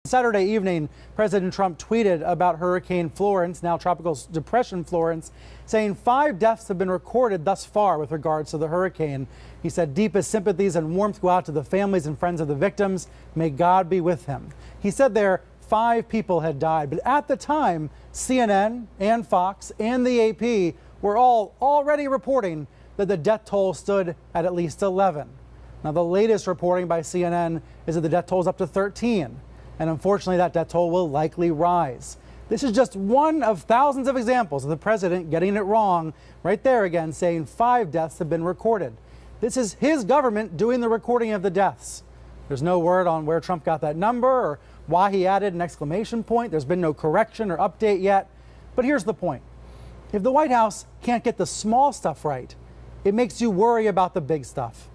Saturday evening, President Trump tweeted about Hurricane Florence, now Tropical Depression Florence, saying 5 deaths have been recorded thus far with regards to the hurricane. He said deepest sympathies and warmth go out to the families and friends of the victims. May God be with him. He said there 5 people had died, but at the time, CNN and Fox and the AP were all already reporting that the death toll stood at least 11. Now, the latest reporting by CNN is that the death toll is up to 13, and unfortunately, that death toll will likely rise. This is just one of thousands of examples of the president getting it wrong, right there again, saying 5 deaths have been recorded. This is his government doing the recording of the deaths. There's no word on where Trump got that number or why he added an exclamation point. There's been no correction or update yet. But here's the point. If the White House can't get the small stuff right, it makes you worry about the big stuff.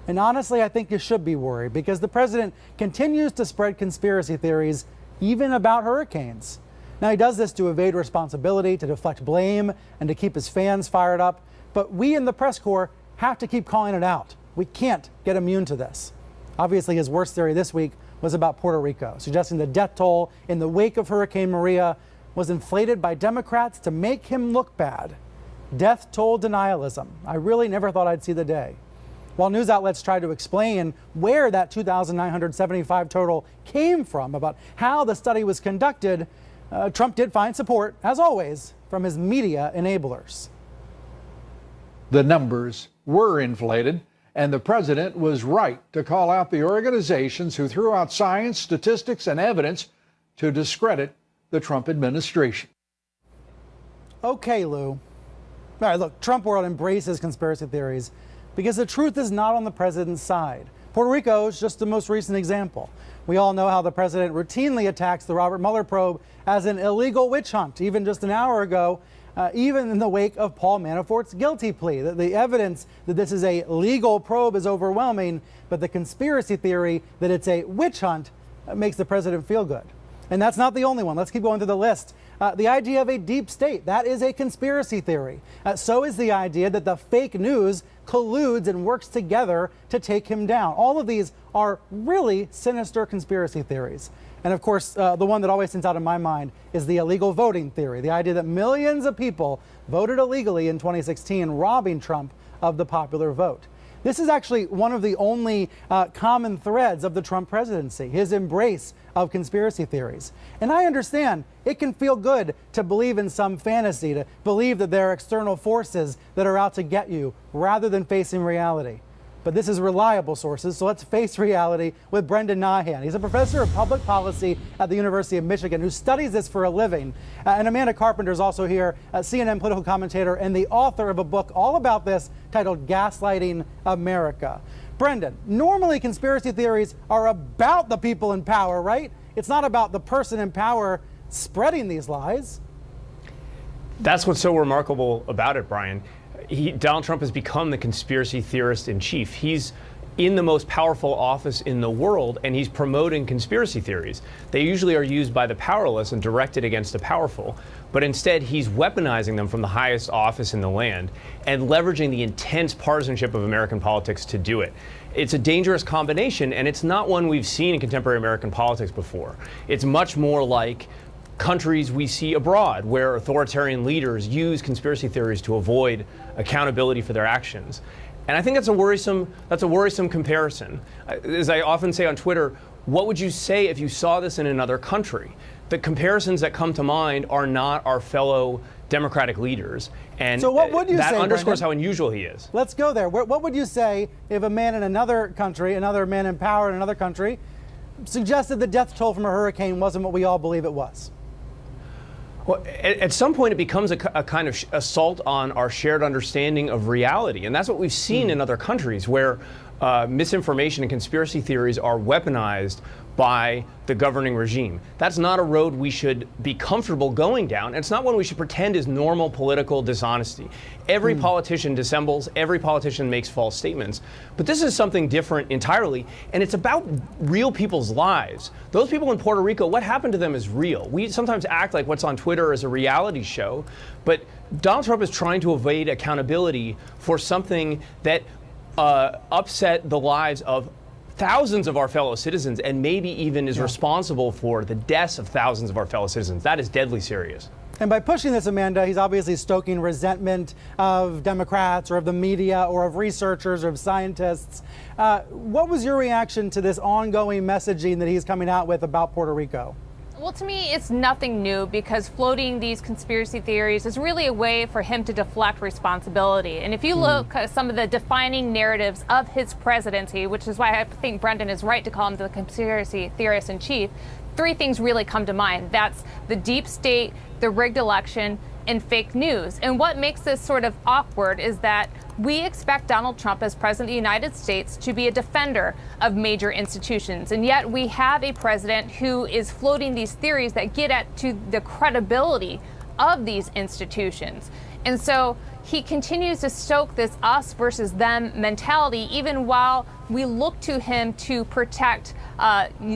And honestly, I think you should be worried because the president continues to spread conspiracy theories, even about hurricanes. Now, he does this to evade responsibility, to deflect blame, and to keep his fans fired up. But we in the press corps have to keep calling it out. We can't get immune to this. Obviously, his worst theory this week was about Puerto Rico, suggesting the death toll in the wake of Hurricane Maria was inflated by Democrats to make him look bad. Death toll denialism. I really never thought I'd see the day. While news outlets try to explain where that 2,975 total came from, about how the study was conducted, Trump did find support, as always, from his media enablers. The numbers were inflated, and the president was right to call out the organizations who threw out science, statistics, and evidence to discredit the Trump administration. Okay, Lou. All right, look, Trump world embraces conspiracy theories because the truth is not on the president's side. Puerto Rico is just the most recent example. We all know how the president routinely attacks the Robert Mueller probe as an illegal witch hunt, even just an hour ago, even in the wake of Paul Manafort's guilty plea. The evidence that this is a legal probe is overwhelming, but the conspiracy theory that it's a witch hunt makes the president feel good. And that's not the only one. Let's keep going through the list. The idea of a deep state, that is a conspiracy theory. So is the idea that the fake news colludes and works together to take him down. All of these are really sinister conspiracy theories. And of course, the one that always stands out in my mind is the illegal voting theory, the idea that millions of people voted illegally in 2016, robbing Trump of the popular vote. This is actually one of the only common threads of the Trump presidency, his embrace of conspiracy theories. And I understand it can feel good to believe in some fantasy, to believe that there are external forces that are out to get you rather than facing reality. But this is reliable sources, so let's face reality with Brendan Nyhan. He's a professor of public policy at the University of Michigan who studies this for a living. And Amanda Carpenter is also here, a CNN political commentator and the author of a book all about this titled Gaslighting America. Brendan, normally conspiracy theories are about the people in power, right? It's not about the person in power spreading these lies. That's what's so remarkable about it, Brian. Donald Trump has become the conspiracy theorist in chief. He's in the most powerful office in the world, and he's promoting conspiracy theories. They usually are used by the powerless and directed against the powerful, but instead he's weaponizing them from the highest office in the land and leveraging the intense partisanship of American politics to do it. It's a dangerous combination, and it's not one we've seen in contemporary American politics before. It's much more like countries we see abroad, where authoritarian leaders use conspiracy theories to avoid accountability for their actions. And I think that's a worrisome comparison. As I often say on Twitter, what would you say if you saw this in another country? The comparisons that come to mind are not our fellow democratic leaders. And so what would you that say, underscores Brendan? How unusual he is. Let's go there. What would you say if a man in another country, another man in power in another country, suggested the death toll from a hurricane wasn't what we all believe it was? Well, at some point, it becomes a kind of assault on our shared understanding of reality. And that's what we've seen in other countries where misinformation and conspiracy theories are weaponized by the governing regime. That's not a road we should be comfortable going down. It's not one we should pretend is normal political dishonesty. Every politician dissembles, every politician makes false statements. But this is something different entirely, and it's about real people's lives. Those people in Puerto Rico, what happened to them is real. We sometimes act like what's on Twitter is a reality show, but Donald Trump is trying to evade accountability for something that upset the lives of thousands of our fellow citizens and maybe even is responsible for the deaths of thousands of our fellow citizens. That is deadly serious. And by pushing this, Amanda, he's obviously stoking resentment of Democrats or of the media or of researchers or of scientists. What was your reaction to this ongoing messaging that he's coming out with about Puerto Rico? Well, to me, it's nothing new because floating these conspiracy theories is really a way for him to deflect responsibility. And if you look at some of the defining narratives of his presidency, which is why I think Brendan is right to call him the conspiracy theorist in chief, three things really come to mind. That's the deep state, the rigged election, and fake news. And what makes this sort of awkward is that we expect Donald Trump as president of the United States to be a defender of major institutions. And yet we have a president who is floating these theories that get at to the credibility of these institutions. And so he continues to stoke this us versus them mentality, even while we look to him to protect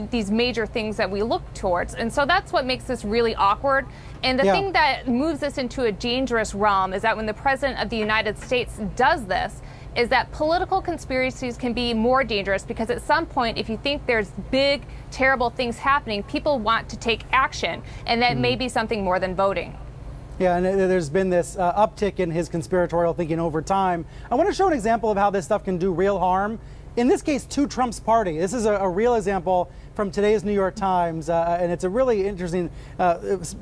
these major things that we look towards. And so that's what makes this really awkward. And the thing that moves this into a dangerous realm is that when the president of the United States does this, is that political conspiracies can be more dangerous because at some point, if you think there's big, terrible things happening, people want to take action. And that may be something more than voting. Yeah, and there's been this uptick in his conspiratorial thinking over time. I want to show an example of how this stuff can do real harm. In this case, to Trump's party. This is a real example from today's New York Times, and it's a really interesting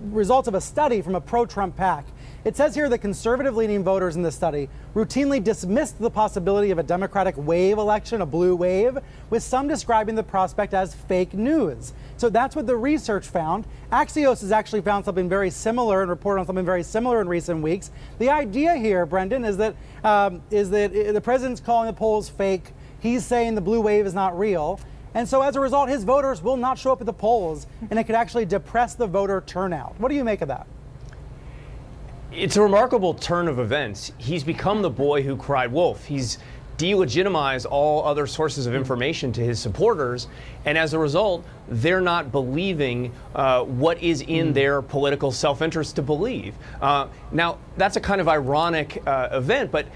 results of a study from a pro-Trump PAC. It says here that conservative-leaning voters in the study routinely dismissed the possibility of a Democratic wave election, a blue wave, with some describing the prospect as fake news. So that's what the research found. Axios has actually found something very similar and reported on something very similar in recent weeks. The idea here, Brendan, is that the president's calling the polls fake. He's saying the blue wave is not real. And so as a result, his voters will not show up at the polls, and it could actually depress the voter turnout. What do you make of that? It's a remarkable turn of events. He's become the boy who cried wolf. He's delegitimized all other sources of information to his supporters, and as a result, they're not believing what is in their political self-interest to believe. Now, that's a kind of ironic event, but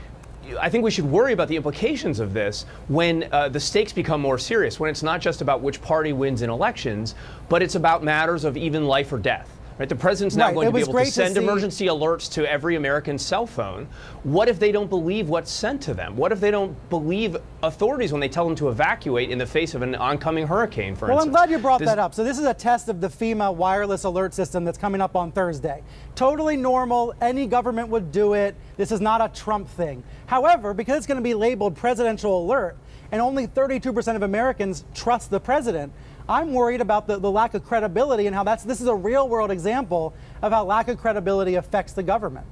I think we should worry about the implications of this when the stakes become more serious, when it's not just about which party wins in elections, but it's about matters of even life or death. Right? The president's now going to be able to send emergency alerts to every American cell phone. What if they don't believe what's sent to them? What if they don't believe authorities when they tell them to evacuate in the face of an oncoming hurricane, for instance? Well, I'm glad you brought that up. So this is a test of the FEMA wireless alert system that's coming up on Thursday. Totally normal. Any government would do it. This is not a Trump thing. However, because it's going to be labeled presidential alert and only 32% of Americans trust the president, I'm worried about the lack of credibility and how this is a real world example of how lack of credibility affects the government.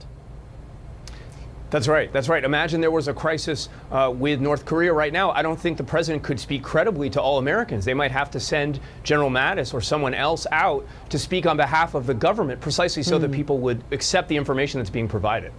That's right. That's right. Imagine there was a crisis with North Korea right now. I don't think the president could speak credibly to all Americans. They might have to send General Mattis or someone else out to speak on behalf of the government precisely so that people would accept the information that's being provided.